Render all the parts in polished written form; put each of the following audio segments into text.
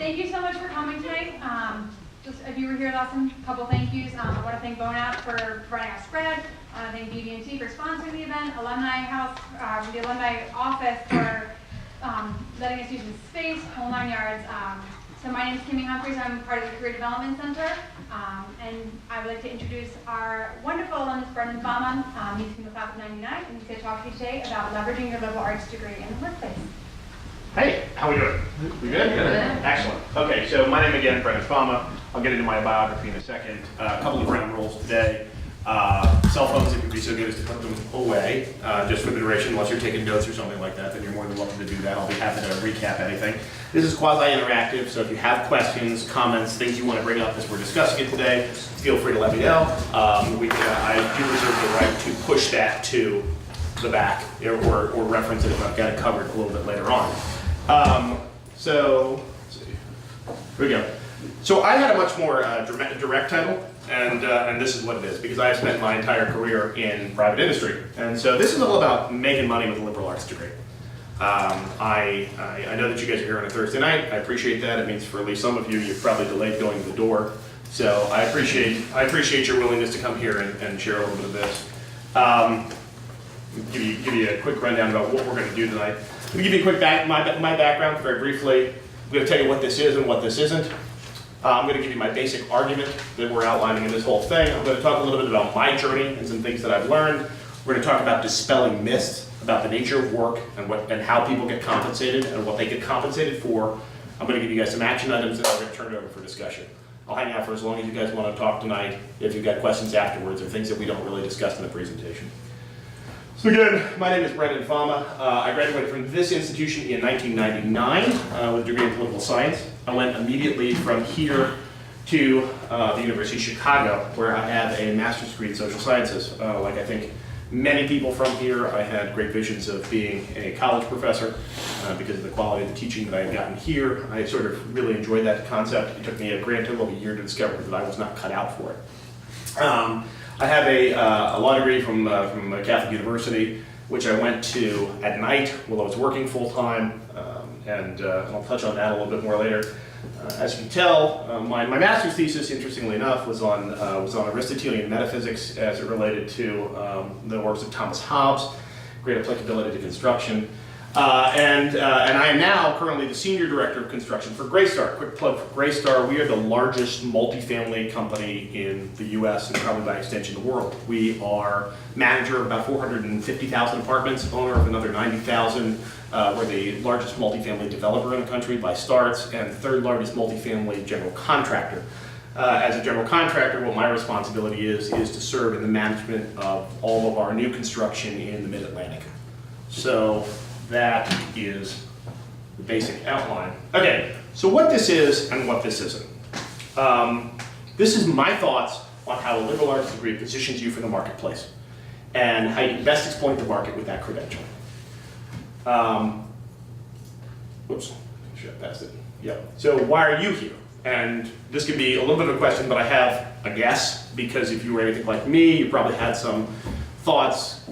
Thank you so much for coming tonight. Just if you were here last time, a couple thank yous. I want to thank Bonap for providing us spread. I want to thank BB&T for sponsoring the event, Alumni House, the Alumni Office for letting us use the space, whole 9 yards. So my name is Kimmy Humphries. I'm part of the Career Development Center, and I would like to introduce our wonderful alumnus, Brendons Background. He's from the class of '99, and he's going to talk to you today about leveraging your liberal arts degree in the workplace. Hey, how are we doing? We good? Good. Excellent. Okay, so my name again, Brendons Background. I'll get into my biography in a second. A couple of ground rules today. Cell phones, if you'd be so good as to put them away, just for the duration, unless you're taking notes or something like that, then you're more than welcome to do that. I'll be happy to recap anything. This is quasi-interactive, so if you have questions, comments, things you want to bring up as we're discussing it today, feel free to let me know. I do reserve the right to push that to the back or reference it if I've got it covered a little bit later on. So, let's see. Here we go. So I had a much more direct title, and this is what it is, because I have spent my entire career in private industry. And so this is all about making money with a liberal arts degree. I know that you guys are here on a Thursday night. I appreciate that. It means for at least some of you, you've probably delayed going to the door. So I appreciate your willingness to come here and share a little bit of this. Give you a quick rundown about what we're going to do tonight. Let me give you a quick my background very briefly. I'm going to tell you what this is and what this isn't. I'm going to give you my basic argument that we're outlining in this whole thing. I'm going to talk a little bit about my journey and some things that I've learned. We're going to talk about dispelling myths about the nature of work and how people get compensated and what they get compensated for. I'm going to give you guys some action items and I'm going to turn it over for discussion. I'll hang out for as long as you guys want to talk tonight if you've got questions afterwards or things that we don't really discuss in the presentation. So again, my name is Brendons Background. I graduated from this institution in 1999 with a degree in political science. I went immediately from here to the University of Chicago, where I have a master's degree in social sciences. Like I think many people from here, I had great visions of being a college professor because of the quality of the teaching that I had gotten here. I sort of really enjoyed that concept. It took me a grand total of a year to discover that I was not cut out for it. I have a law degree from a Catholic university, which I went to at night while I was working full-time, and I'll touch on that a little bit more later. As you can tell, my master's thesis, interestingly enough, was on Aristotelian metaphysics as it related to the works of Thomas Hobbes, great applicability to construction. And I am now currently the Senior Director of Construction for Greystar. Quick plug for Greystar, we are the largest multifamily company in the US and probably by extension the world. We are manager of about 450,000 apartments, owner of another 90,000. We're the largest multifamily developer in the country by starts and third largest multifamily general contractor. As a general contractor, what my responsibility is to serve in the management of all of our new construction in the Mid-Atlantic. So that is the basic outline. Okay, so what this is and what this isn't. This is my thoughts on how a liberal arts degree positions you for the marketplace and how you best exploit the market with that credential. Whoops, should have passed it. Yep. So why are you here? And this could be a little bit of a question, but I have a guess, because if you were anything like me, you probably had some thoughts.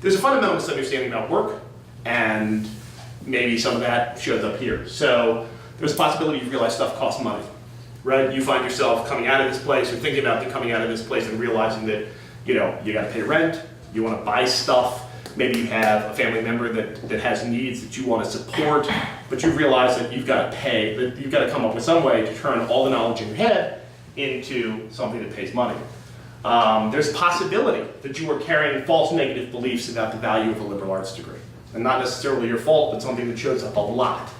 There's a fundamental misunderstanding about work, and maybe some of that shows up here. So there's a possibility you realize stuff costs money, right? You find yourself coming out of this place or thinking about coming out of this place and realizing that, you got to pay rent, you want to buy stuff, maybe you have a family member that has needs that you want to support, but you realize that you've got to pay, that you've got to come up with some way to turn all the knowledge in your head into something that pays money. There's a possibility that you are carrying false negative beliefs about the value of a liberal arts degree. And not necessarily your fault, but something that shows up a lot.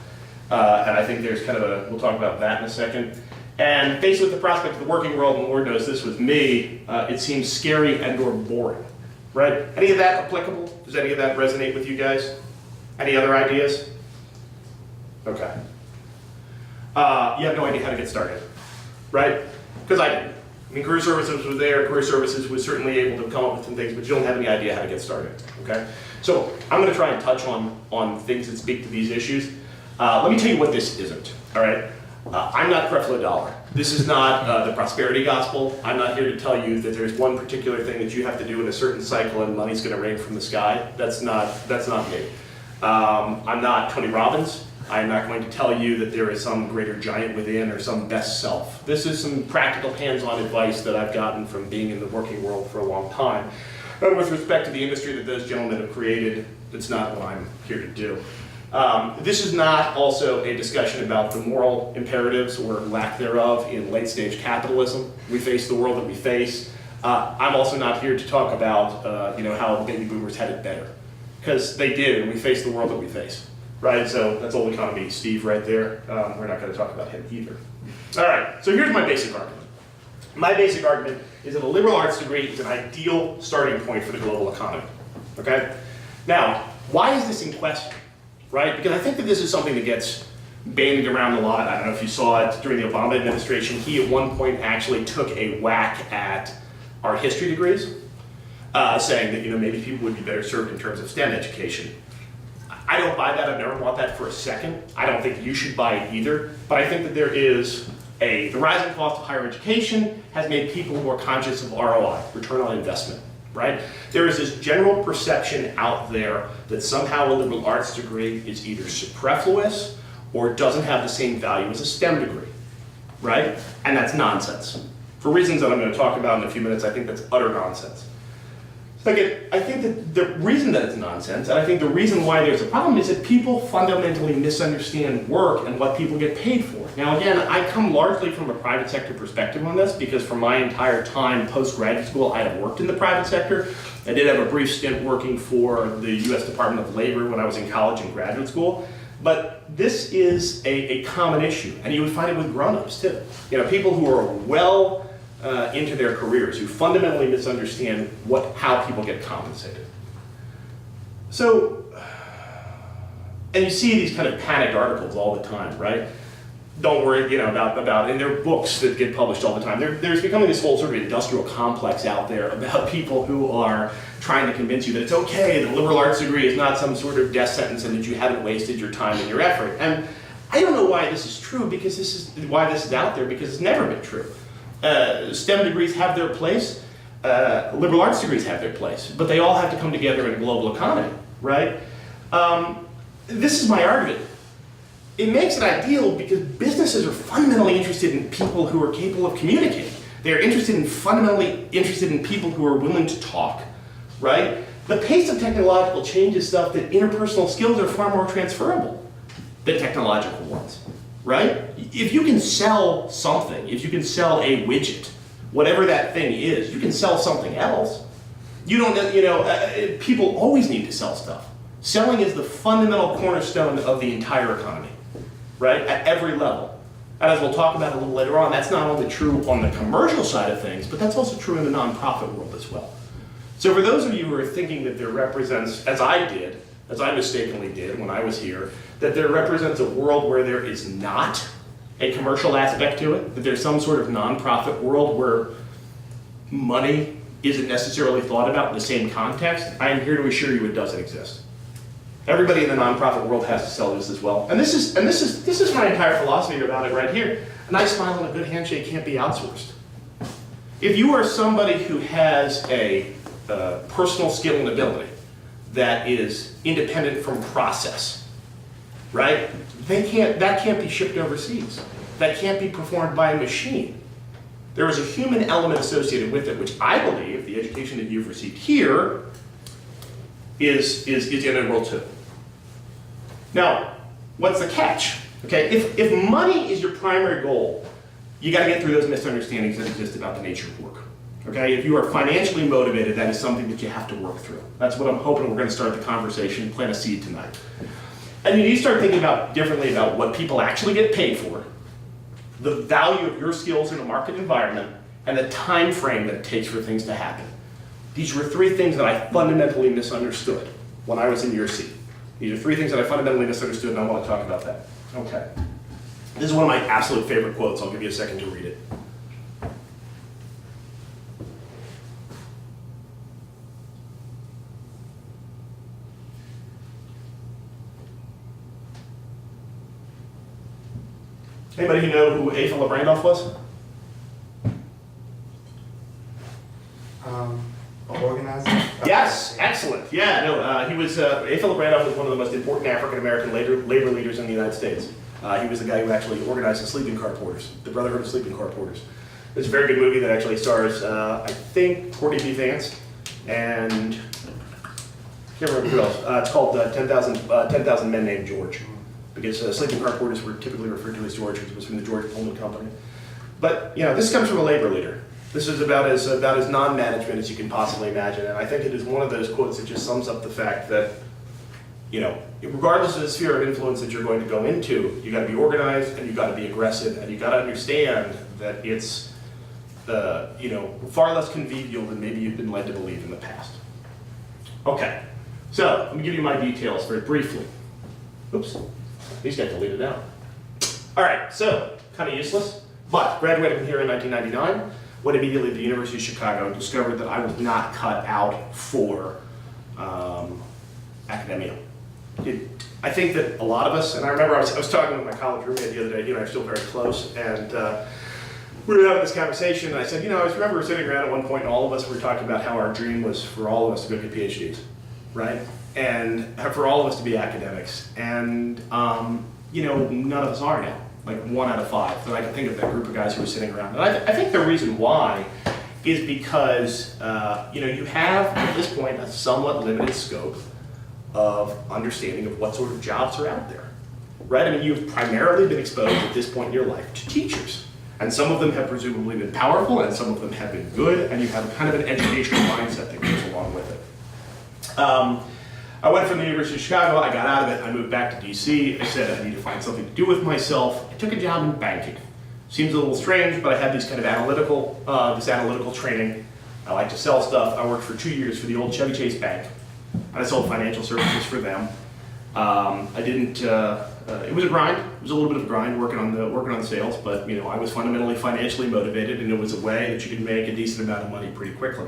And I think there's kind of we'll talk about that in a second. And faced with the prospect of the working world, and Lord knows this with me, it seems scary and or boring, right? Any of that applicable? Does any of that resonate with you guys? Any other ideas? Okay. You have no idea how to get started, right? Because I didn't. I mean, career services was there, career services was certainly able to come up with some things, but you don't have any idea how to get started, okay? So I'm gonna try and touch on things that speak to these issues. Let me tell you what this isn't, all right? I'm not Creflo Dollar. This is not the prosperity gospel. I'm not here to tell you that there's one particular thing that you have to do in a certain cycle and money's gonna rain from the sky. That's not me. I'm not Tony Robbins. I'm not going to tell you that there is some greater giant within or some best self. This is some practical hands-on advice that I've gotten from being in the working world for a long time. And with respect to the industry that those gentlemen have created, it's not what I'm here to do. This is not also a discussion about the moral imperatives or lack thereof in late-stage capitalism. We face the world that we face. I'm also not here to talk about how the baby boomers had it better, because they did, and we face the world that we face, right? So that's old economy Steve right there. We're not going to talk about him either. All right, so here's my basic argument. My basic argument is that a liberal arts degree is an ideal starting point for the global economy, okay? Now, why is this in question, right? Because I think that this is something that gets bandied around a lot. I don't know if you saw it during the Obama administration. He at one point actually took a whack at art history degrees, saying that maybe people would be better served in terms of STEM education. I don't buy that. I've never bought that for a second. I don't think you should buy it either. But I think that there is the rising cost of higher education has made people more conscious of ROI, return on investment, right? There is this general perception out there that somehow a liberal arts degree is either superfluous or doesn't have the same value as a STEM degree, right? And that's nonsense. For reasons that I'm going to talk about in a few minutes, I think that's utter nonsense. Second, I think that the reason that it's nonsense, and I think the reason why there's a problem, is that people fundamentally misunderstand work and what people get paid for. Now again, I come largely from a private sector perspective on this, because for my entire time post-graduate school, I have worked in the private sector. I did have a brief stint working for the US Department of Labor when I was in college and graduate school. But this is a common issue, and you would find it with grown-ups too. People who are well into their careers, who fundamentally misunderstand how people get compensated. So, and you see these kind of panicked articles all the time, right? Don't worry, about, and there are books that get published all the time. There's becoming this whole sort of industrial complex out there about people who are trying to convince you that it's okay, that a liberal arts degree is not some sort of death sentence and that you haven't wasted your time and your effort. And I don't know why this is true, because this is out there, because it's never been true. STEM degrees have their place, liberal arts degrees have their place, but they all have to come together in a global economy, right? This is my argument. It makes it ideal because businesses are fundamentally interested in people who are capable of communicating. They're fundamentally interested in people who are willing to talk, right? The pace of technological change is stuff that interpersonal skills are far more transferable than technological ones, right? If you can sell something, if you can sell a widget, whatever that thing is, you can sell something else. People always need to sell stuff. Selling is the fundamental cornerstone of the entire economy, right? At every level. And as we'll talk about a little later on, that's not only true on the commercial side of things, but that's also true in the nonprofit world as well. So for those of you who are thinking that there represents, as I mistakenly did when I was here, that there represents a world where there is not a commercial aspect to it, that there's some sort of nonprofit world where money isn't necessarily thought about in the same context, I am here to assure you it doesn't exist. Everybody in the nonprofit world has to sell this as well. And this is my entire philosophy about it right here. A nice smile and a good handshake can't be outsourced. If you are somebody who has a personal skill and ability that is independent from process, right? That can't be shipped overseas. That can't be performed by a machine. There is a human element associated with it, which I believe the education that you've received here is integral to. Now, what's the catch? Okay, if money is your primary goal, you got to get through those misunderstandings that exist about the nature of work. Okay, if you are financially motivated, that is something that you have to work through. That's what I'm hoping we're going to start the conversation, plant a seed tonight. And you need to start thinking differently about what people actually get paid for, the value of your skills in a market environment, and the time frame that it takes for things to happen. These were three things that I fundamentally misunderstood when I was in your seat. These are three things that I fundamentally misunderstood, and I want to talk about that. Okay. This is one of my absolute favorite quotes. I'll give you a second to read it. Anybody who know who A. Philip Randolph was? Organizer? Yes, excellent. Excellent. Yeah, no, he was, A. Philip Randolph was one of the most important African-American labor leaders in the United States. He was the guy who actually organized the sleeping car porters, the Brotherhood of Sleeping Car Porters. It's a very good movie that actually stars, I think, Courtney B. Vance, and I can't remember who else. It's called 10,000 Men Named George, because sleeping car porters were typically referred to as George, because it was from the George Pullman Company. But, you know, this comes from a labor leader. This is about as non-management as you can possibly imagine, and I think it is one of those quotes that just sums up the fact that, you know, regardless of the sphere of influence that you're going to go into, you got to be organized and you got to be aggressive, and you got to understand that it's, you know, far less convivial than maybe you've been led to believe in the past. Okay, so let me give you my details very briefly. Oops, these got deleted out. All right, so kind of useless, but graduated from here in 1999. Went immediately to the University of Chicago and discovered that I was not cut out for academia. I think that a lot of us, and I remember I was talking with my college roommate the other day, he and I are still very close, and we were having this conversation, and I said, you know, I remember sitting around at one point and all of us were talking about how our dream was for all of us to go get PhDs, right? And for all of us to be academics. And, you know, none of us are now. Like 1 out of 5 that I can think of, that group of guys who were sitting around. And I think the reason why is because you know, you have at this point a somewhat limited scope of understanding of what sort of jobs are out there, right? I mean, you've primarily been exposed at this point in your life to teachers, and some of them have presumably been powerful, and some of them have been good, and you have kind of an educational mindset that goes along with it. I went from the University of Chicago, I got out of it, I moved back to DC, I said I need to find something to do with myself. I took a job in banking. Seems a little strange, but I had these kind of analytical training. I like to sell stuff. I worked for 2 years for the old Chevy Chase Bank, and I sold financial services for them. It was a grind, it was a little bit of a grind working on sales, but you know, I was fundamentally financially motivated, and it was a way that you could make a decent amount of money pretty quickly.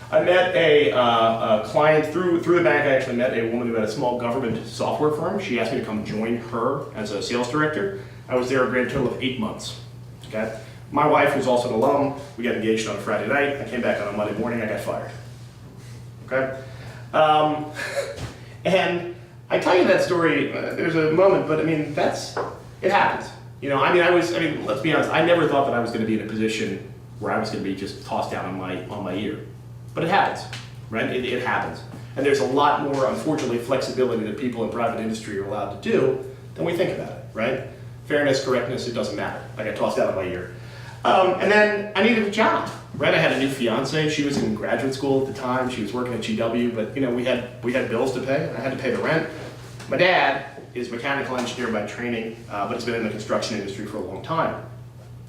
I met a client through the bank. I actually met a woman who had a small government software firm. She asked me to come join her as a sales director. I was there a grand total of 8 months. Okay. My wife was also an alum. We got engaged on a Friday night. I came back on a Monday morning. I got fired. Okay. And I tell you that story. There's a moment, but I mean it happens. You know, I mean, let's be honest. I never thought that I was going to be in a position where I was going to be just tossed down on my ear. But it happens, right? It happens. And there's a lot more, unfortunately, flexibility that people in private industry are allowed to do than we think about it, right? Fairness, correctness, it doesn't matter. I got tossed out of my ear. And then I needed a job, right? I had a new fiance. She was in graduate school at the time. She was working at GW, but you know, we had bills to pay. I had to pay the rent. My dad is a mechanical engineer by training, but has been in the construction industry for a long time.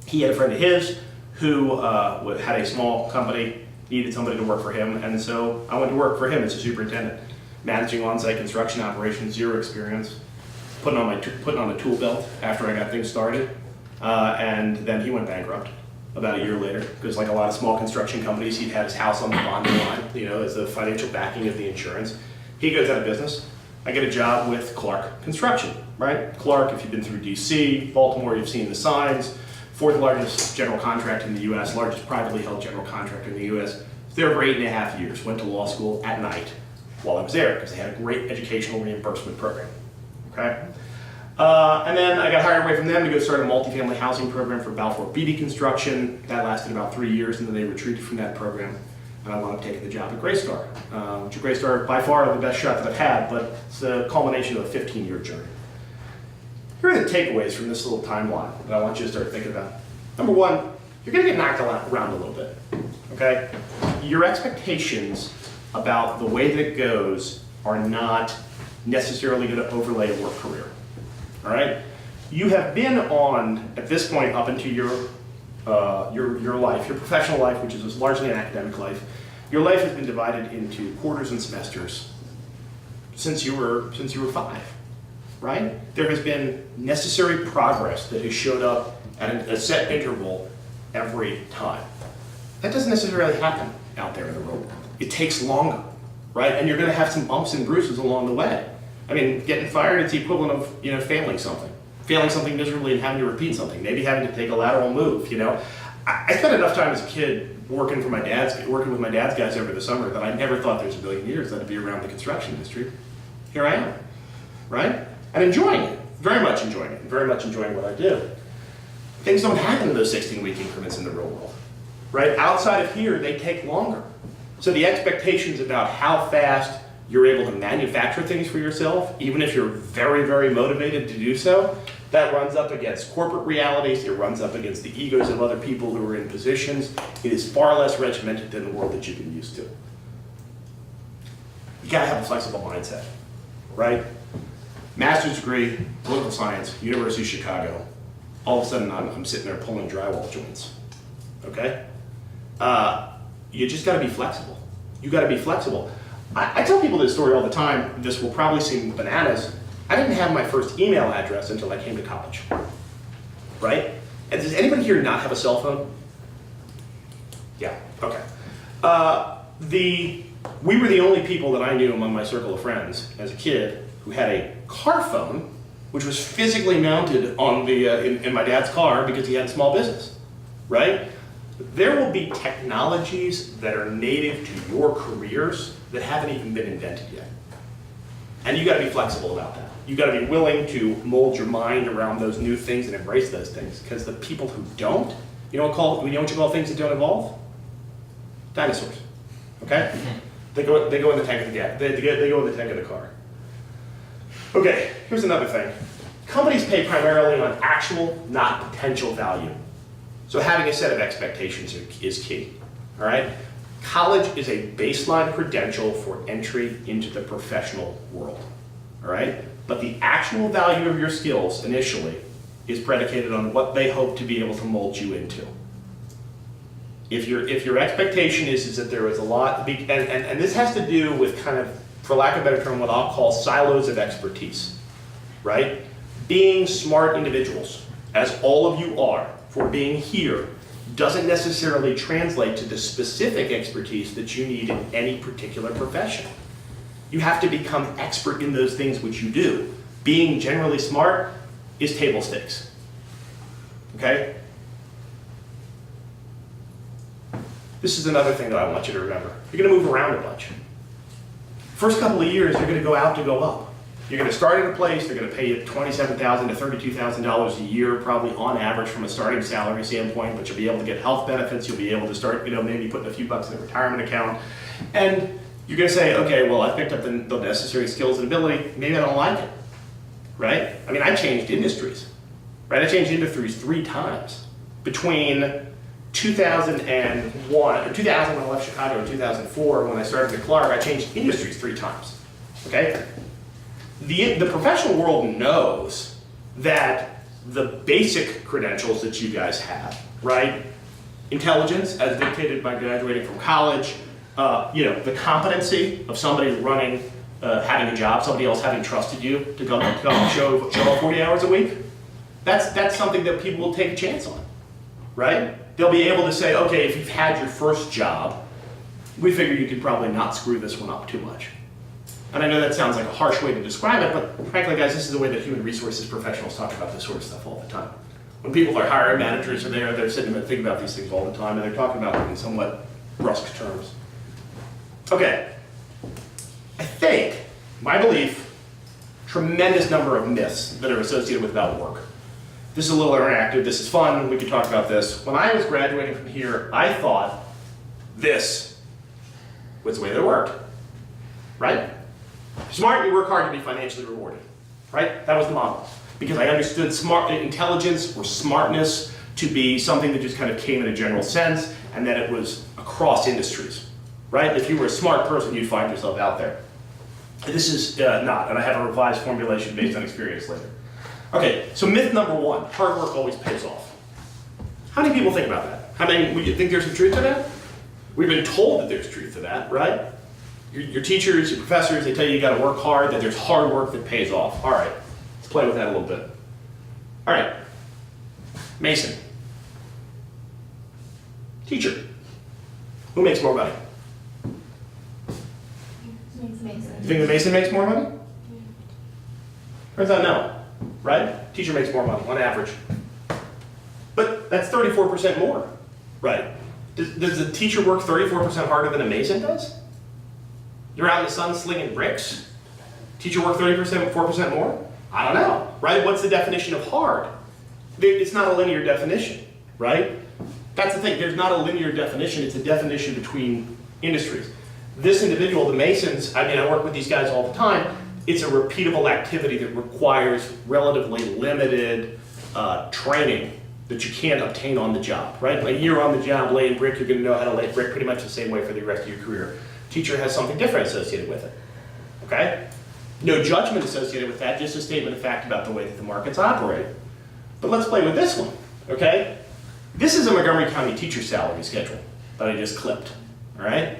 He had a friend of his who had a small company, needed somebody to work for him, and so I went to work for him as a superintendent, managing on-site construction operations, zero experience, putting on a tool belt after I got things started, and then he went bankrupt about a year later, because like a lot of small construction companies, he'd had his house on the bonding line, you know, as the financial backing of the insurance. He goes out of business. I get a job with Clark Construction, right? Clark, if you've been through DC, Baltimore, you've seen the signs. 4th largest general contractor in the US, largest privately held general contractor in the US. Was there for 8.5 years, went to law school at night while I was there because they had a great educational reimbursement program, okay? And then I got hired away from them to go start a multifamily housing program for Balfour Beatty Construction. That lasted about 3 years, and then they retreated from that program. And I wound up taking the job at Greystar, which at Greystar, by far the best shot that I've had, but it's the culmination of a 15-year journey. Here are the takeaways from this little timeline that I want you to start thinking about. Number one, you're going to get knocked around a little bit, okay? Your expectations about the way that it goes are not necessarily going to overlay a work career, all right? You have been on, at this point, up into your life, your professional life, which is largely an academic life. Your life has been divided into quarters and semesters since you were 5. Right? There has been necessary progress that has showed up at a set interval every time. That doesn't necessarily happen out there in the real world. It takes longer, right? And you're going to have some bumps and bruises along the way. I mean, getting fired, it's the equivalent of, you know, failing something miserably and having to repeat something, maybe having to take a lateral move, you know. I spent enough time as a kid working with my dad's guys over the summer that I never thought there's a billion years that I'd be around the construction industry. Here I am, right? And enjoying it, very much enjoying it, very much enjoying what I do. Things don't happen in those 16-week increments in the real world, right? Outside of here, they take longer. So the expectations about how fast you're able to manufacture things for yourself, even if you're very, very motivated to do so, that runs up against corporate realities, it runs up against the egos of other people who are in positions. It is far less regimented than the world that you've been used to. You gotta have a flexible mindset, right? Master's degree, political science, University of Chicago. All of a sudden, I'm sitting there pulling drywall joints, okay? You just gotta be flexible. You gotta be flexible. I tell people this story all the time. This will probably seem bananas. I didn't have my first email address until I came to college, right? And does anybody here not have a cell phone? Yeah, okay. We were the only people that I knew among my circle of friends as a kid who had a car phone, which was physically mounted on in my dad's car because he had a small business, right? There will be technologies that are native to your careers that haven't even been invented yet. And you gotta be flexible about that. You gotta be willing to mold your mind around those new things and embrace those things. Because the people who don't, you know what you call things that don't evolve? Dinosaurs, okay? They go in the tank of the gas. They go in the tank of the car. Okay, here's another thing. Companies pay primarily on actual, not potential value. So having a set of expectations is key, all right? College is a baseline credential for entry into the professional world, all right? But the actual value of your skills initially is predicated on what they hope to be able to mold you into. If your expectation is that there is a lot, and this has to do with kind of, for lack of a better term, what I'll call silos of expertise, right? Being smart individuals, as all of you are, for being here, doesn't necessarily translate to the specific expertise that you need in any particular profession. You have to become expert in those things which you do. Being generally smart is table stakes, okay? This is another thing that I want you to remember. You're gonna move around a bunch. First couple of years, you're gonna go out to go up. You're gonna start at a place, they're gonna pay you $27,000 to $32,000 a year, probably on average from a starting salary standpoint, but you'll be able to get health benefits, you'll be able to start, maybe putting a few bucks in a retirement account. And you're gonna say, okay, well, I picked up the necessary skills and ability, maybe I don't like it, right? I mean, I changed industries, right? I changed industries 3 times between 2001, or 2000 when I left Chicago, and 2004 when I started at Clark. I changed industries 3 times, okay? The professional world knows that the basic credentials that you guys have, right? Intelligence, as dictated by graduating from college, the competency of somebody running, having a job, somebody else having trusted you to come and show up 40 hours a week. That's something that people will take a chance on, right? They'll be able to say, okay, if you've had your first job, we figure you could probably not screw this one up too much. And I know that sounds like a harsh way to describe it, but frankly, guys, this is the way that human resources professionals talk about this sort of stuff all the time. When people are hiring managers are there, they're sitting and thinking about these things all the time, and they're talking about them in somewhat brusque terms. Okay, I think, my belief, tremendous number of myths that are associated with about work. This is a little interactive, this is fun, we can talk about this. When I was graduating from here, I thought this was the way that it worked, right? Smart, you work hard to be financially rewarded, right? That was the model. Because I understood intelligence or smartness to be something that just kind of came in a general sense, and that it was across industries, right? If you were a smart person, you'd find yourself out there. This is not, and I have a revised formulation based on experience later. Okay, so myth number 1, hard work always pays off. How many people think about that? How many, would you think there's some truth to that? We've been told that there's truth to that, right? Your teachers, your professors, they tell you gotta work hard, that there's hard work that pays off. All right, let's play with that a little bit. All right, Mason. Teacher. Who makes more money? Mason. You think the Mason makes more money? Turns out no, right? Teacher makes more money on average. But that's 34% more, right? Does the teacher work 34% harder than a mason does? You're out in the sun slinging bricks. Teacher work 4% more? I don't know, right? What's the definition of hard? It's not a linear definition, right? That's the thing, there's not a linear definition, it's a definition between industries. This individual, the masons, I mean, I work with these guys all the time, it's a repeatable activity that requires relatively limited training that you can't obtain on the job, right? Like you're on the job laying brick, you're gonna know how to lay brick pretty much the same way for the rest of your career. Teacher has something different associated with it, okay? No judgment associated with that, just a statement of fact about the way that the markets operate. But let's play with this one, okay? This is a Montgomery County teacher salary schedule that I just clipped, all right?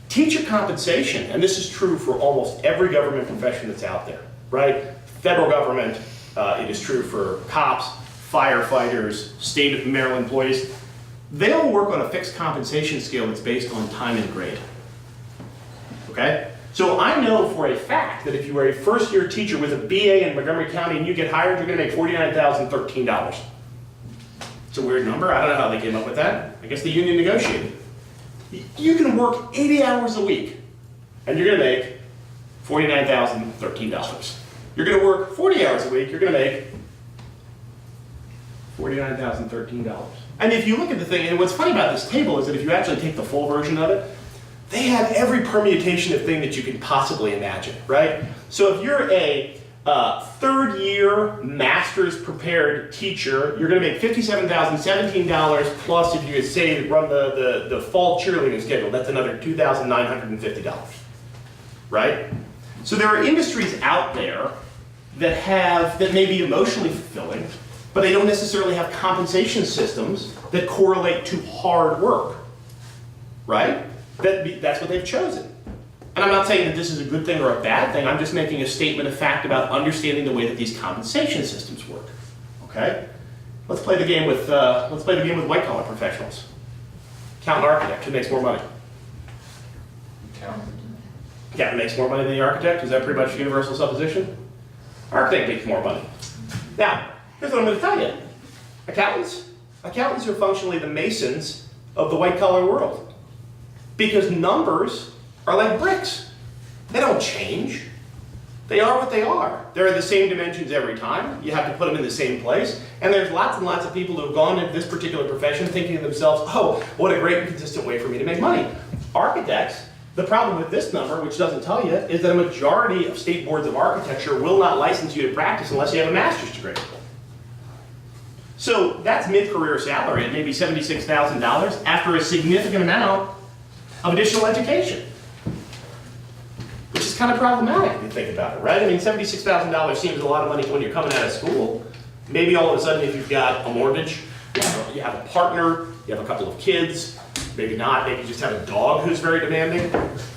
Teacher compensation, and this is true for almost every government profession that's out there, right? Federal government, it is true for cops, firefighters, state of Maryland employees. They all work on a fixed compensation scale that's based on time and grade, okay? So I know for a fact that if you are a first-year teacher with a BA in Montgomery County and you get hired, you're gonna make $49,013. It's a weird number, I don't know how they came up with that. I guess the union negotiated. You can work 80 hours a week and you're gonna make $49,013. You're gonna work 40 hours a week, you're gonna make $49,013. And if you look at the thing, and what's funny about this table is that if you actually take the full version of it, they have every permutation of thing that you can possibly imagine, right? So if you're a third-year master's prepared teacher, you're going to make $57,017 plus if you say run the fall cheerleading schedule, that's another $2,950, right? So there are industries out there that may be emotionally fulfilling, but they don't necessarily have compensation systems that correlate to hard work, right? That's what they've chosen. And I'm not saying that this is a good thing or a bad thing, I'm just making a statement of fact about understanding the way that these compensation systems work, okay? Let's play the game with white collar professionals. Accountant, architect, who makes more money? Accountant makes more money than the architect, is that pretty much universal supposition? Architect makes more money. Now, here's what I'm gonna tell you. Accountants are functionally the masons of the white collar world. Because numbers are like bricks. They don't change. They are what they are. They're the same dimensions every time. You have to put them in the same place. And there's lots and lots of people who have gone into this particular profession thinking to themselves, oh, what a great and consistent way for me to make money. Architects, the problem with this number, which doesn't tell you, is that a majority of state boards of architecture will not license you to practice unless you have a master's degree. So that's mid-career salary at maybe $76,000 after a significant amount of additional education. Which is kind of problematic if you think about it, right? I mean, $76,000 seems a lot of money when you're coming out of school. Maybe all of a sudden if you've got a mortgage, you have a partner, you have a couple of kids, maybe not, maybe you just have a dog who's very demanding.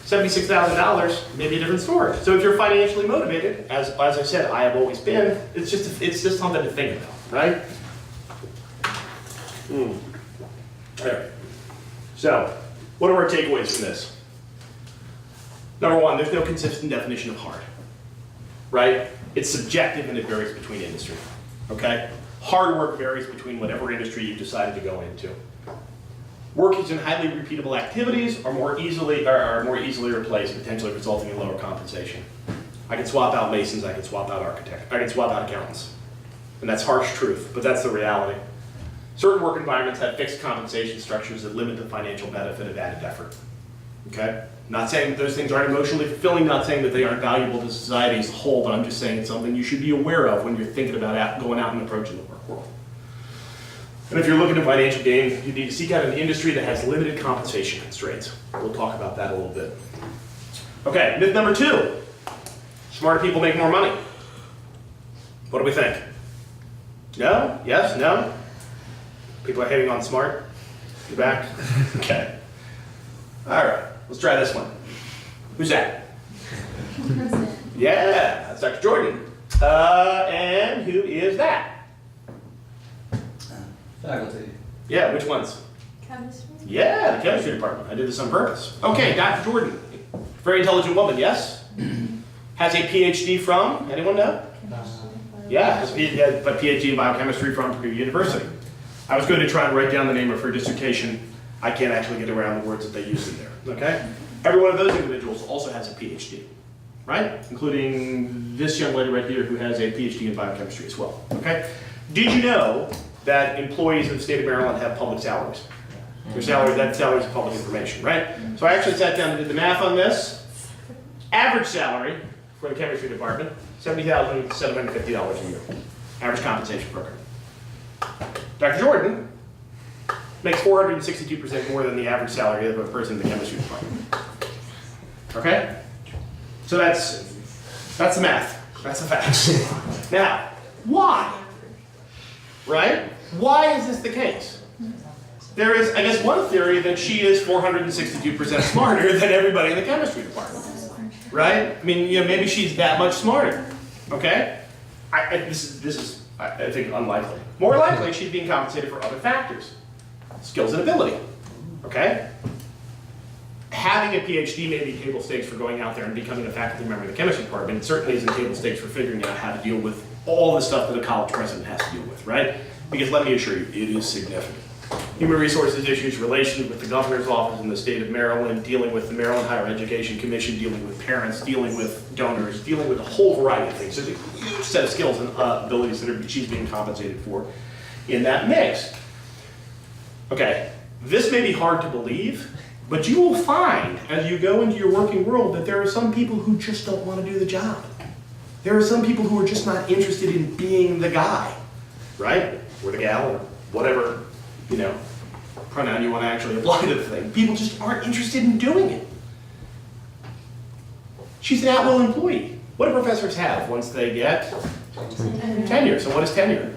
$76,000, maybe a different story. So if you're financially motivated, as I said, I have always been, it's just something to think about, right? All right. So, what are our takeaways from this? Number one, there's no consistent definition of hard, right? It's subjective and it varies between industry, okay? Hard work varies between whatever industry you've decided to go into. Workers in highly repeatable activities are more easily replaced, potentially resulting in lower compensation. I can swap out masons, I can swap out architects, I can swap out accountants. And that's harsh truth, but that's the reality. Certain work environments have fixed compensation structures that limit the financial benefit of added effort. Okay? Not saying that those things aren't emotionally fulfilling, not saying that they aren't valuable to society as a whole, but I'm just saying it's something you should be aware of when you're thinking about going out and approaching the work world. And if you're looking to financial gain, you need to seek out an industry that has limited compensation constraints. We'll talk about that a little bit. Okay, myth number two. Smarter people make more money. What do we think? No? Yes? No? People are hating on smart? You back? Okay. All right, let's try this one. Who's that? Yeah, that's Dr. Jordan. And who is that? Faculty. Yeah, which ones? Chemistry? Yeah, the chemistry department. I did this on purpose. Okay, Dr. Jordan. Very intelligent woman, yes? Has a PhD from, anyone know? Yeah, has a PhD in biochemistry from Purdue University. I was going to try and write down the name of her dissertation, I can't actually get around the words that they use in there, okay? Every one of those individuals also has a PhD, right? Including this young lady right here who has a PhD in biochemistry as well, okay? Did you know that employees of the state of Maryland have public salaries? Their salary, that salary is public information, right? So I actually sat down and did the math on this. Average salary for the chemistry department, $70,750 a year. Average compensation program. Dr. Jordan makes 462% more than the average salary of a person in the chemistry department. Okay? So that's the math. That's the facts. Now, why? Right? Why is this the case? There is, I guess, one theory that she is 462% smarter than everybody in the chemistry department. Right? I mean, maybe she's that much smarter. Okay? This is, I think, unlikely. More likely, she's being compensated for other factors. Skills and ability. Okay? Having a PhD may be table stakes for going out there and becoming a faculty member of the chemistry department. It certainly isn't table stakes for figuring out how to deal with all the stuff that a college president has to deal with, right? Because let me assure you, it is significant. Human resources issues, relations with the governor's office in the state of Maryland, dealing with the Maryland Higher Education Commission, dealing with parents, dealing with donors, dealing with a whole variety of things. There's a huge set of skills and abilities that she's being compensated for in that mix. Okay, this may be hard to believe, but you will find as you go into your working world that there are some people who just don't want to do the job. There are some people who are just not interested in being the guy, right? Or the gal, or whatever, pronoun you want to actually apply to the thing. People just aren't interested in doing it. She's an at-will employee. What do professors have once they get tenure? So what is tenure?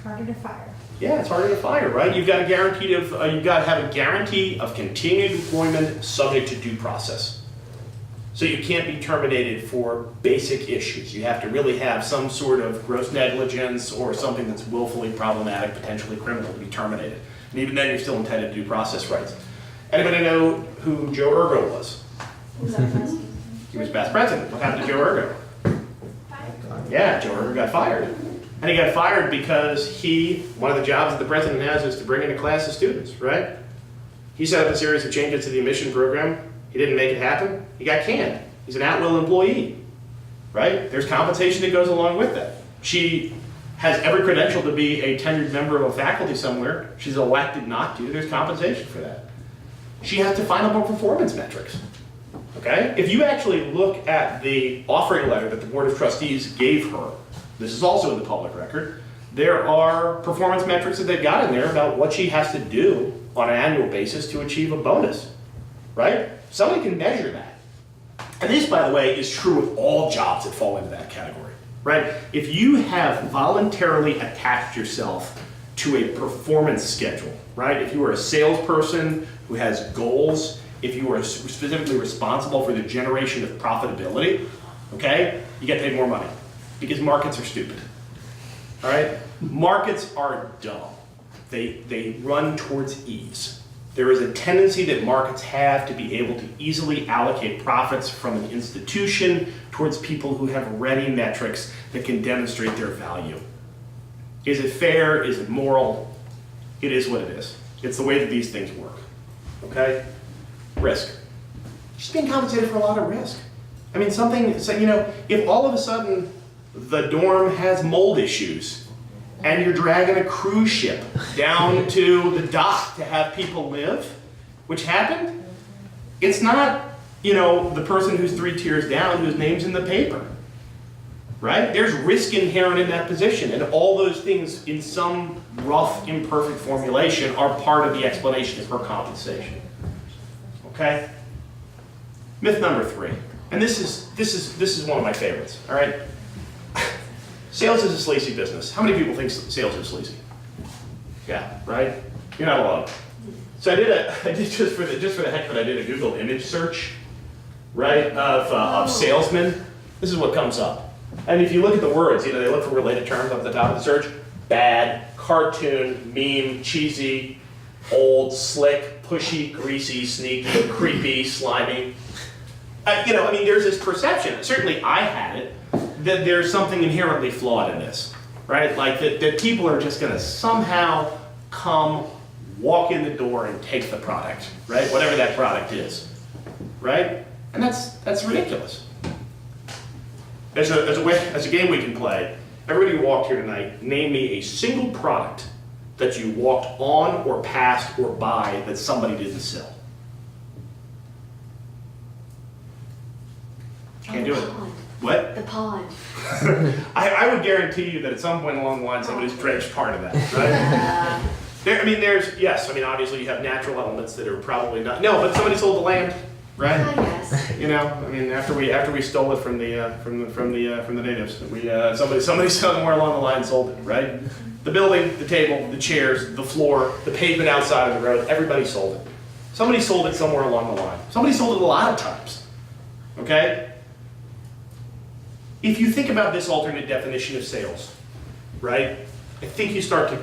Harder to fire. Yeah, it's harder to fire, right? You've got a guarantee of, you've got to have a guarantee of continued employment subject to due process. So you can't be terminated for basic issues. You have to really have some sort of gross negligence or something that's willfully problematic, potentially criminal, to be terminated. And even then, you're still entitled to due process rights. Anybody know who Joe Ergo was? He was past president. What happened to Joe Ergo? Yeah, Joe Ergo got fired. And he got fired because one of the jobs that the president has is to bring in a class of students, right? He set up a series of changes to the admission program. He didn't make it happen. He got canned. He's an at-will employee, right? There's compensation that goes along with that. She has every credential to be a tenured member of a faculty somewhere. She's elected not to. There's compensation for that. She has to find out more performance metrics, okay? If you actually look at the offering letter that the Board of Trustees gave her, this is also in the public record, there are performance metrics that they've got in there about what she has to do on an annual basis to achieve a bonus, right? Somebody can measure that. And this, by the way, is true with all jobs that fall into that category, right? If you have voluntarily attached yourself to a performance schedule, right? If you are a salesperson who has goals, if you are specifically responsible for the generation of profitability, okay, you get paid more money because markets are stupid, all right? Markets are dumb. They run towards ease. There is a tendency that markets have to be able to easily allocate profits from an institution towards people who have ready metrics that can demonstrate their value. Is it fair? Is it moral? It is what it is. It's the way that these things work, okay? Risk. She's being compensated for a lot of risk. I mean, if all of a sudden the dorm has mold issues, and you're dragging a cruise ship down to the dock to have people live, which happened, it's not, the person who's 3 tiers down whose name's in the paper, right? There's risk inherent in that position, and all those things in some rough, imperfect formulation are part of the explanation of her compensation, okay? Myth number 3, and this is one of my favorites, all right? Sales is a sleazy business. How many people think sales is sleazy? Yeah, right? You're not alone. So I did just for the heck of it, I did a Google image search, right, of salesmen. This is what comes up. And if you look at the words, they look for related terms up at the top of the search. Bad, cartoon, meme, cheesy, old, slick, pushy, greasy, sneaky, creepy, slimy. There's this perception. Certainly I had it. That there's something inherently flawed in this, right? Like that people are just going to somehow come walk in the door and take the product, right? Whatever that product is, right? And that's ridiculous. There's a game we can play. Everybody who walked here tonight, name me a single product that you walked on or past or by that somebody didn't sell. Can't do it. What? The pond. I would guarantee you that at some point along the line somebody's dredged part of that, right? Obviously you have natural elements that are probably not. No, but somebody sold the land, right? Yes. After we stole it from the natives, somebody somewhere along the line sold it, right? The building, the table, the chairs, the floor, the pavement outside of the road, everybody sold it. Somebody sold it somewhere along the line. Somebody sold it a lot of times, okay? If you think about this alternate definition of sales, right? I think you start to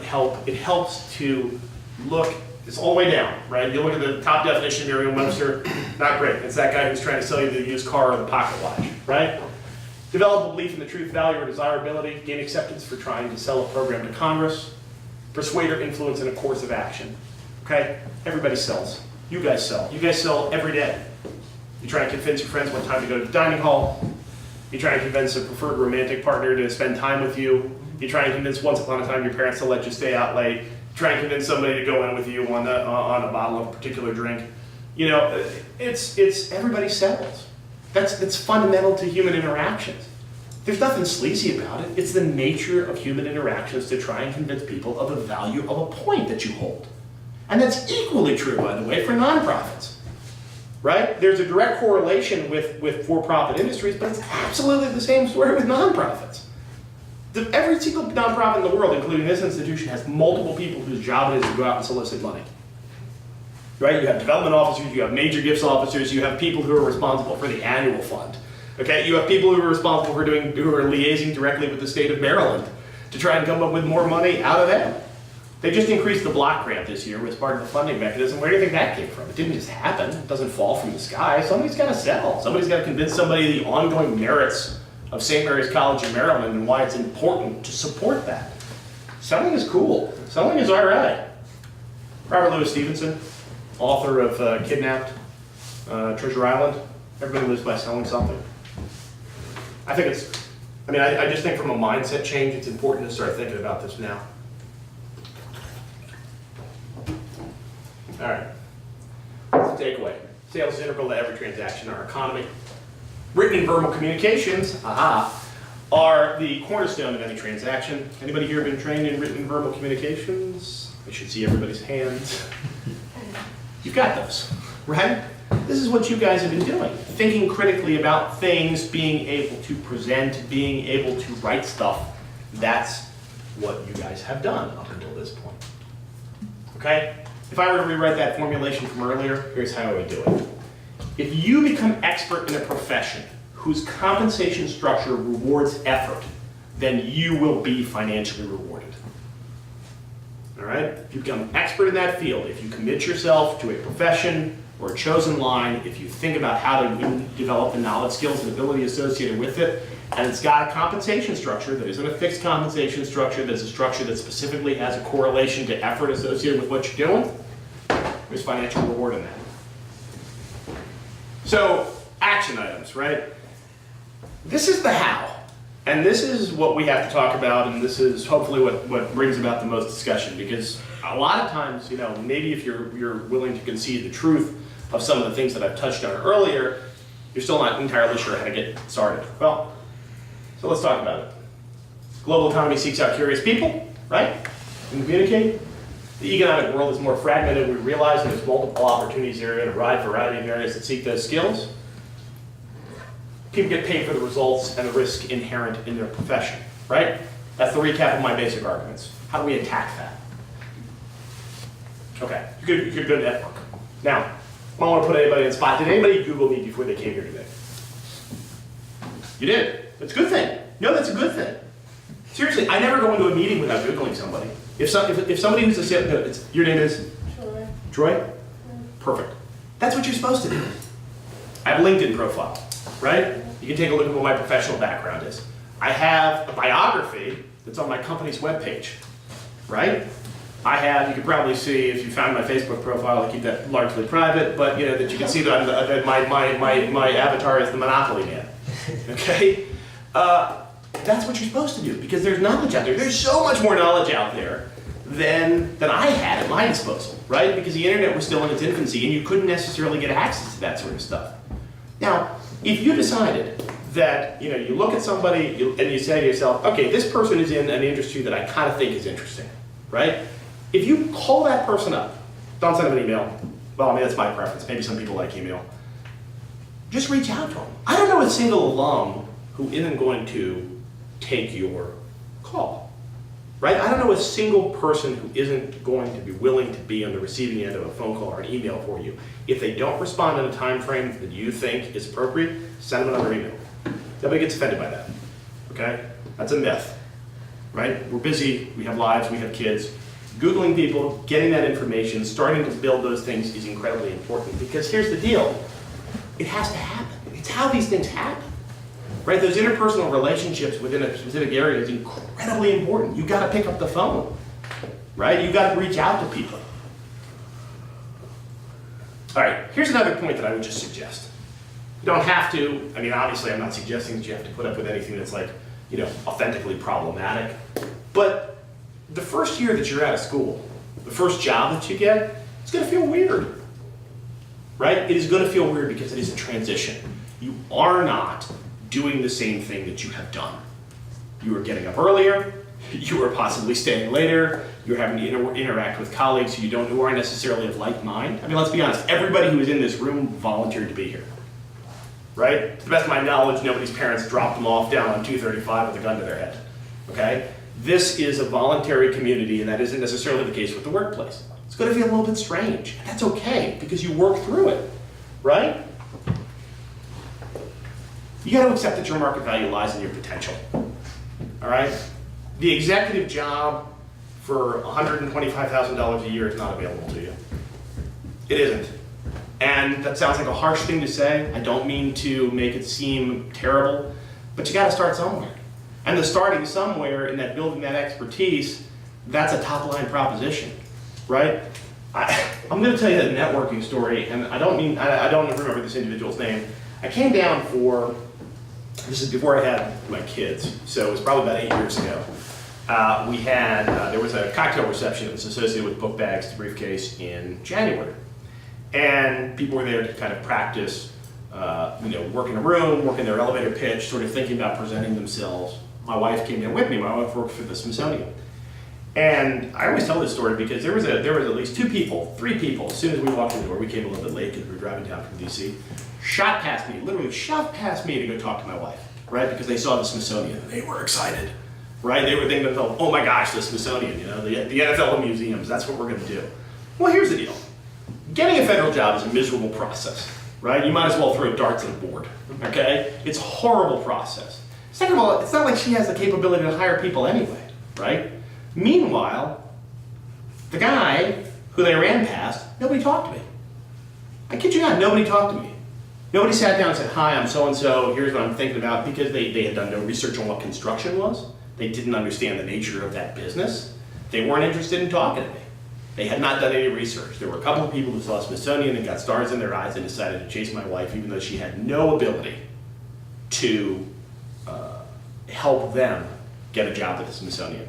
it helps to look, it's all the way down, right? You look at the top definition of Merriam-Webster, not great. It's that guy who's trying to sell you the used car or the pocket watch, right? Develop a belief in the truth, value, or desirability, gain acceptance for trying to sell a program to Congress, persuade or influence in a course of action, okay? Everybody sells. You guys sell. You guys sell every day. You try to convince your friends what time to go to the dining hall. You try to convince a preferred romantic partner to spend time with you. You try to convince once upon a time your parents to let you stay out late. You try to convince somebody to go in with you on a bottle of a particular drink. It's everybody sells. That's fundamental to human interactions. There's nothing sleazy about it. It's the nature of human interactions to try and convince people of the value of a point that you hold. And that's equally true, by the way, for nonprofits. Right? There's a direct correlation with for-profit industries, but it's absolutely the same story with nonprofits. Every single nonprofit in the world, including this institution, has multiple people whose job it is to go out and solicit money. Right? You have development officers, you have major gifts officers, you have people who are responsible for the annual fund. Okay? You have people who are responsible for who are liaising directly with the state of Maryland to try and come up with more money out of them. They just increased the block grant this year as part of the funding mechanism. Where do you think that came from? It didn't just happen. It doesn't fall from the sky. Somebody's got to sell. Somebody's got to convince somebody the ongoing merits of St. Mary's College in Maryland and why it's important to support that. Selling is cool. Selling is all right. Robert Louis Stevenson, author of Kidnapped, Treasure Island. Everybody lives by selling something. I just think from a mindset change, it's important to start thinking about this now. All right, what's the takeaway? Sales is integral to every transaction in our economy. Written and verbal communications, are the cornerstone of any transaction. Anybody here been trained in written and verbal communications? I should see everybody's hands. You've got those, right? This is what you guys have been doing. Thinking critically about things, being able to present, being able to write stuff. That's what you guys have done up until this point, okay? If I were to rewrite that formulation from earlier, here's how I would do it. If you become expert in a profession whose compensation structure rewards effort, then you will be financially rewarded. All right? If you become expert in that field, if you commit yourself to a profession or a chosen line, if you think about how to develop the knowledge, skills, and ability associated with it, and it's got a compensation structure that isn't a fixed compensation structure, that's a structure that specifically has a correlation to effort associated with what you're doing, there's financial reward in that. So, action items, right? This is the how. And this is what we have to talk about, and this is hopefully what brings about the most discussion, because a lot of times, maybe if you're willing to concede the truth of some of the things that I've touched on earlier, you're still not entirely sure how to get started. Well, so let's talk about it. Global economy seeks out curious people, right? And communicate. The economic world is more fragmented than we realize, and there's multiple opportunities here in a wide variety of areas that seek those skills. People get paid for the results and the risk inherent in their profession, right? That's the recap of my basic arguments. How do we attack that? Okay, you could go to network. Now, I don't want to put anybody in the spot. Did anybody Google me before they came here today? You did? That's a good thing. No, that's a good thing. Seriously, I never go into a meeting without Googling somebody. If somebody who's a sales, your name is? Troy. Troy? Yeah. Perfect. That's what you're supposed to do. I have a LinkedIn profile, right? You can take a look at what my professional background is. I have a biography that's on my company's webpage, right? I have, you could probably see if you found my Facebook profile, I keep that largely private, but that you can see that my avatar is the Monopoly man. Okay? That's what you're supposed to do because there's knowledge out there. There's so much more knowledge out there than I had at my disposal, right? Because the internet was still in its infancy and you couldn't necessarily get access to that sort of stuff. Now, if you decided that you look at somebody and you say to yourself, okay, this person is in an industry that I kind of think is interesting, right? If you call that person up, don't send them an email. Well, I mean, that's my preference. Maybe some people like email. Just reach out to them. I don't know a single alum who isn't going to take your call, right? I don't know a single person who isn't going to be willing to be on the receiving end of a phone call or an email for you. If they don't respond in a time frame that you think is appropriate, send them another email. Nobody gets offended by that, okay? That's a myth, right? We're busy, we have lives, we have kids. Googling people, getting that information, starting to build those things is incredibly important because here's the deal, it has to happen. It's how these things happen, right? Those interpersonal relationships within a specific area is incredibly important. You gotta pick up the phone, right? You gotta reach out to people. All right, here's another point that I would just suggest. You don't have to, I mean, obviously I'm not suggesting that you have to put up with anything that's like, authentically problematic, but the first year that you're out of school, the first job that you get, it's gonna feel weird, right? It is gonna feel weird because it is a transition. You are not doing the same thing that you have done. You are getting up earlier, you are possibly staying later, you're having to interact with colleagues who aren't necessarily of like mind. I mean, let's be honest, everybody who is in this room volunteered to be here, right? To the best of my knowledge, nobody's parents dropped them off down on 235 with a gun to their head, okay? This is a voluntary community, and that isn't necessarily the case with the workplace. It's going to feel a little bit strange. That's okay, because you work through it, right? You got to accept that your market value lies in your potential, all right? The executive job for $125,000 a year is not available to you. It isn't. And that sounds like a harsh thing to say. I don't mean to make it seem terrible, but you got to start somewhere. And the starting somewhere in that building that expertise, that's a top line proposition, right? I'm going to tell you a networking story, and I don't remember this individual's name. I came down for, this is before I had my kids, so it was probably about 8 years ago. There was a cocktail reception that was associated with Bookbags to Briefcase in January. And people were there to kind of practice, work in a room, work in their elevator pitch, sort of thinking about presenting themselves. My wife came in with me. My wife worked for the Smithsonian. And I always tell this story because there was at least three people, as soon as we walked in the door, we came a little bit late because we were driving down from DC, shot past me, literally shot past me to go talk to my wife, right? Because they saw the Smithsonian and they were excited, right? They were thinking to themselves, oh my gosh, the Smithsonian, the NFL and museums, that's what we're gonna do. Well, here's the deal. Getting a federal job is a miserable process, right? You might as well throw darts at a board, okay? It's a horrible process. Second of all, it's not like she has the capability to hire people anyway, right? Meanwhile, the guy who they ran past, nobody talked to me. I kid you not, nobody talked to me. Nobody sat down and said, hi, I'm so-and-so, here's what I'm thinking about, because they had done no research on what construction was. They didn't understand the nature of that business. They weren't interested in talking to me. They had not done any research. There were a couple of people who saw Smithsonian and got stars in their eyes and decided to chase my wife, even though she had no ability to help them get a job at the Smithsonian,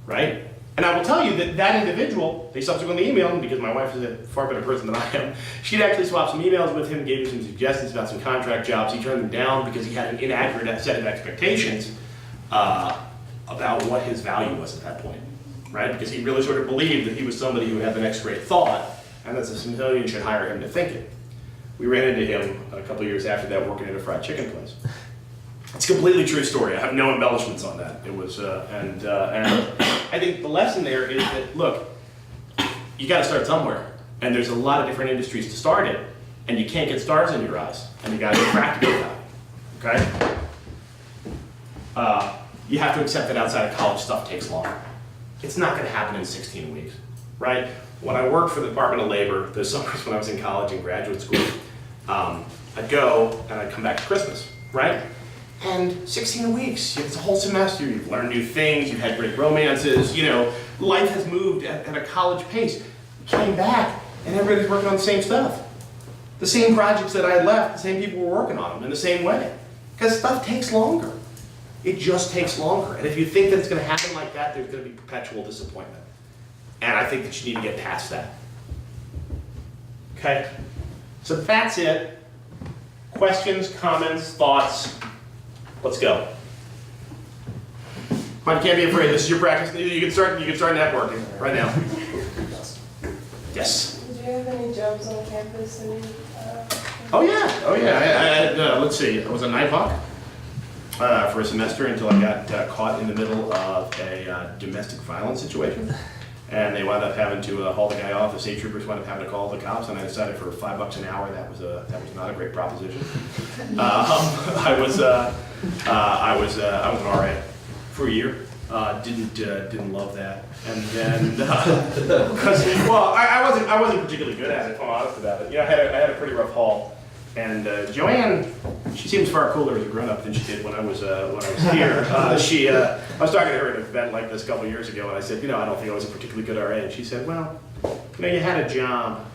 right? And I will tell you that that individual, they subsequently emailed him because my wife is a far better person than I am. She'd actually swapped some emails with him, gave him some suggestions about some contract jobs. He turned them down because he had an inaccurate set of expectations about what his value was at that point, right? Because he really sort of believed that he was somebody who had the next great thought and that the Smithsonian should hire him to think it. We ran into him a couple of years after that working at a fried chicken place. It's a completely true story. I have no embellishments on that. It was, and I think the lesson there is that, look, you got to start somewhere. And there's a lot of different industries to start in. And you can't get stars in your eyes. And you got to be practical about it. Okay? You have to accept that outside of college stuff takes longer. It's not going to happen in 16 weeks, right? When I worked for the Department of Labor, those summers when I was in college and graduate school, I'd go and I'd come back to Christmas, right? And 16 weeks, it's a whole semester, you've learned new things, you've had great romances, life has moved at a college pace. Came back, and everybody's working on the same stuff. The same projects that I had left, the same people were working on them in the same way. Because stuff takes longer. It just takes longer. And if you think that it's going to happen like that, there's going to be perpetual disappointment. And I think that you need to get past that. Okay? So that's it. Questions, comments, thoughts? Let's go. Come on, you can't be afraid. This is your practice. You can start networking right now. Yes. Did you have any jobs on campus? Oh yeah. Let's see. I was a night hawk for a semester until I got caught in the middle of a domestic violence situation, and they wound up having to haul the guy off. The state troopers wound up having to call the cops, and I decided for $5 an hour that was not a great proposition. I was an RA for a year. Didn't love that, and then because I wasn't particularly good at it. If I'm honest about it, I had a pretty rough haul, and Joanne, she seems far cooler as a grown up than she did when I was here. I was talking to her at an event like this a couple years ago, and I said, I don't think I was a particularly good RA, and she said, well, you had a job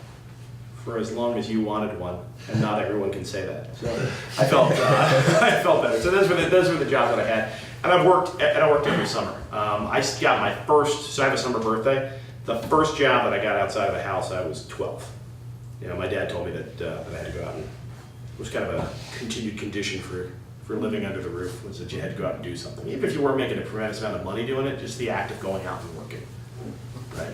for as long as you wanted one, and not everyone can say that. So I felt better. So those were the jobs that I had. And I worked every summer. I got my first, so I have a summer birthday. The first job that I got outside of the house, I was 12. My dad told me that I had to go out, and it was kind of a continued condition for living under the roof, was that you had to go out and do something. Even if you weren't making a tremendous amount of money doing it, just the act of going out and working, right?